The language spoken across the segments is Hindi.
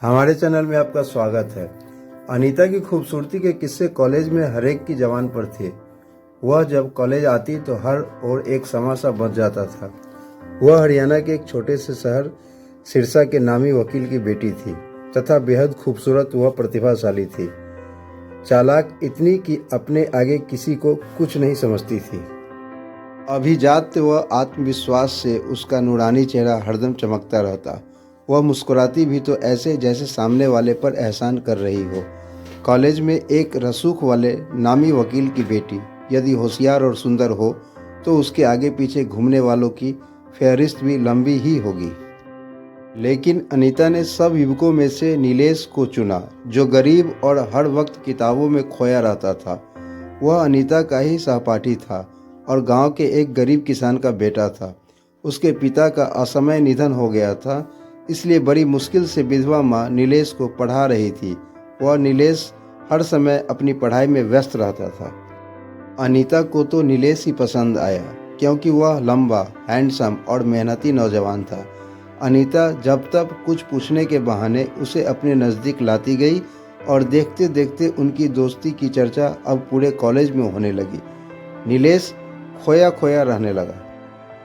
हमारे चैनल में आपका स्वागत है। अनीता की खूबसूरती के किस्से कॉलेज में हर एक की जबान पर थे। वह जब कॉलेज आती तो हर ओर एक समा सा बच जाता था। वह हरियाणा के एक छोटे से शहर सिरसा के नामी वकील की बेटी थी तथा बेहद खूबसूरत व प्रतिभाशाली थी। चालाक इतनी कि अपने आगे किसी को कुछ नहीं समझती थी। अभिजात व आत्मविश्वास से उसका नूरानी चेहरा हरदम चमकता रहता। वह मुस्कुराती भी तो ऐसे जैसे सामने वाले पर एहसान कर रही हो। कॉलेज में एक रसूख वाले नामी वकील की बेटी यदि होशियार और सुंदर हो तो उसके आगे पीछे घूमने वालों की फहरिस्त भी लंबी ही होगी। लेकिन अनीता ने सब युवकों में से नीलेश को चुना, जो गरीब और हर वक्त किताबों में खोया रहता था। वह अनीता का ही सहपाठी था और गांव के एक गरीब किसान का बेटा था। उसके पिता का असमय निधन हो गया था, इसलिए बड़ी मुश्किल से विधवा माँ नीलेश को पढ़ा रही थी। वह नीलेश हर समय अपनी पढ़ाई में व्यस्त रहता था। अनीता को तो नीलेश ही पसंद आया क्योंकि वह लंबा, हैंडसम और मेहनती नौजवान था। अनीता जब तब कुछ पूछने के बहाने उसे अपने नज़दीक लाती गई और देखते देखते उनकी दोस्ती की चर्चा अब पूरे कॉलेज में होने लगी। नीलेश खोया खोया रहने लगा।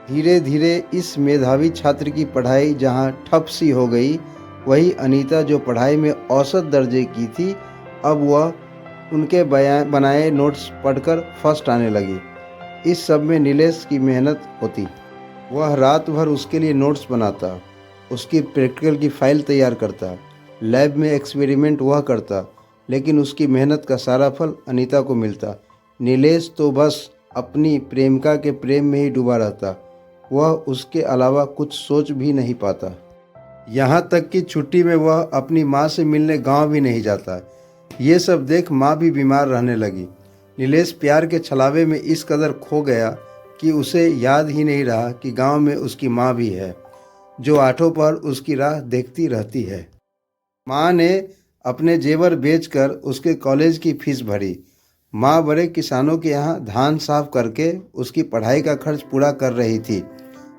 धीरे धीरे इस मेधावी छात्र की पढ़ाई जहाँ ठप सी हो गई, वही अनीता जो पढ़ाई में औसत दर्जे की थी, अब वह उनके बनाए नोट्स पढ़कर फर्स्ट आने लगी। इस सब में नीलेश की मेहनत होती। वह रात भर उसके लिए नोट्स बनाता, उसकी प्रैक्टिकल की फाइल तैयार करता, लैब में एक्सपेरिमेंट वह करता, लेकिन उसकी मेहनत का सारा फल अनीता को मिलता। नीलेश तो बस अपनी प्रेमिका के प्रेम में ही डूबा रहता। वह उसके अलावा कुछ सोच भी नहीं पाता। यहाँ तक कि छुट्टी में वह अपनी माँ से मिलने गांव भी नहीं जाता। ये सब देख माँ भी बीमार रहने लगी। नीलेश प्यार के छलावे में इस कदर खो गया कि उसे याद ही नहीं रहा कि गांव में उसकी माँ भी है, जो आठों पहर उसकी राह देखती रहती है। माँ ने अपने जेवर बेचकर उसके कॉलेज की फीस भरी। माँ बड़े किसानों के यहाँ धान साफ करके उसकी पढ़ाई का खर्च पूरा कर रही थी।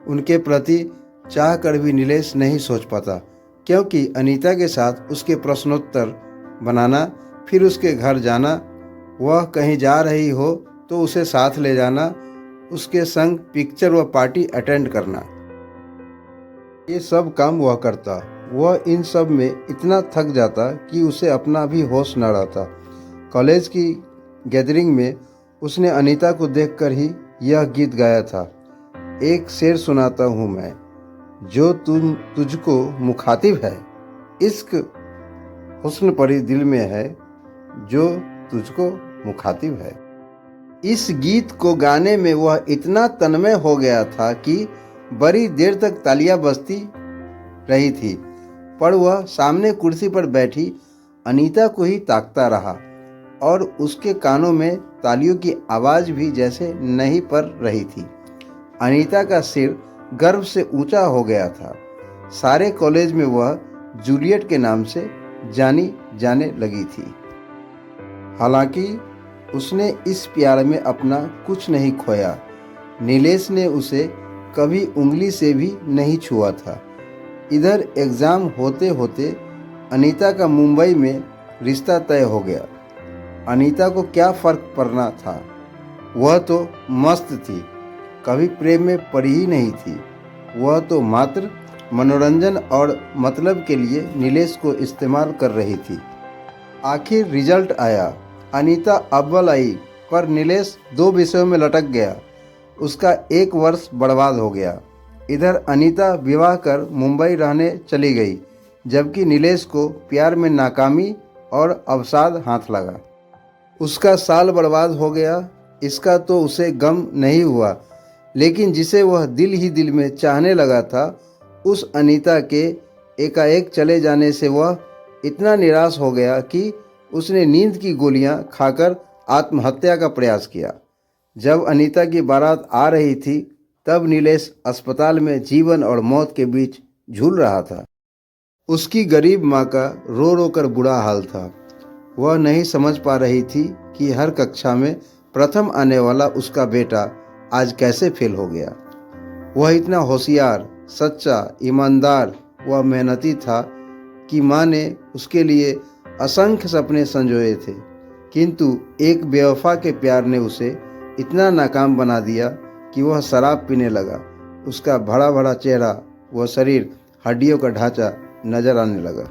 उनके प्रति चाह कर भी नीलेश नहीं सोच पाता, क्योंकि अनीता के साथ उसके प्रश्नोत्तर बनाना, फिर उसके घर जाना, वह कहीं जा रही हो तो उसे साथ ले जाना, उसके संग पिक्चर व पार्टी अटेंड करना, ये सब काम वह करता। वह इन सब में इतना थक जाता कि उसे अपना भी होश न रहता। कॉलेज की गैदरिंग में उसने अनीता को देखकर ही यह गीत गाया था। एक शेर सुनाता हूँ मैं, जो तुझको मुखातिब है, इश्क हुस्न परी दिल में है, जो तुझको मुखातिब है। इस गीत को गाने में वह इतना तन्मय हो गया था कि बड़ी देर तक तालियां बजती रही थी, पर वह सामने कुर्सी पर बैठी अनीता को ही ताकता रहा और उसके कानों में तालियों की आवाज़ भी जैसे नहीं पड़ रही थी। अनीता का सिर गर्व से ऊंचा हो गया था। सारे कॉलेज में वह जूलियट के नाम से जानी जाने लगी थी। हालांकि उसने इस प्यार में अपना कुछ नहीं खोया। नीलेश ने उसे कभी उंगली से भी नहीं छुआ था। इधर एग्ज़ाम होते होते अनीता का मुंबई में रिश्ता तय हो गया। अनीता को क्या फ़र्क पड़ना था, वह तो मस्त थी, कभी प्रेम में पड़ी ही नहीं थी। वह तो मात्र मनोरंजन और मतलब के लिए नीलेश को इस्तेमाल कर रही थी। आखिर रिजल्ट आया। अनीता अव्वल आई, पर नीलेश 2 विषयों में लटक गया। उसका 1 वर्ष बर्बाद हो गया। इधर अनीता विवाह कर मुंबई रहने चली गई, जबकि नीलेश को प्यार में नाकामी और अवसाद हाथ लगा। उसका साल बर्बाद हो गया, इसका तो उसे गम नहीं हुआ, लेकिन जिसे वह दिल ही दिल में चाहने लगा था, उस अनीता के एकाएक चले जाने से वह इतना निराश हो गया कि उसने नींद की गोलियां खाकर आत्महत्या का प्रयास किया। जब अनीता की बारात आ रही थी, तब नीलेश अस्पताल में जीवन और मौत के बीच झूल रहा था। उसकी गरीब माँ का रो रो कर बुरा हाल था। वह नहीं समझ पा रही थी कि हर कक्षा में प्रथम आने वाला उसका बेटा आज कैसे फेल हो गया। वह इतना होशियार, सच्चा, ईमानदार व मेहनती था कि माँ ने उसके लिए असंख्य सपने संजोए थे, किंतु एक बेवफा के प्यार ने उसे इतना नाकाम बना दिया कि वह शराब पीने लगा। उसका भड़ा भड़ा चेहरा, वह शरीर, हड्डियों का ढांचा नजर आने लगा।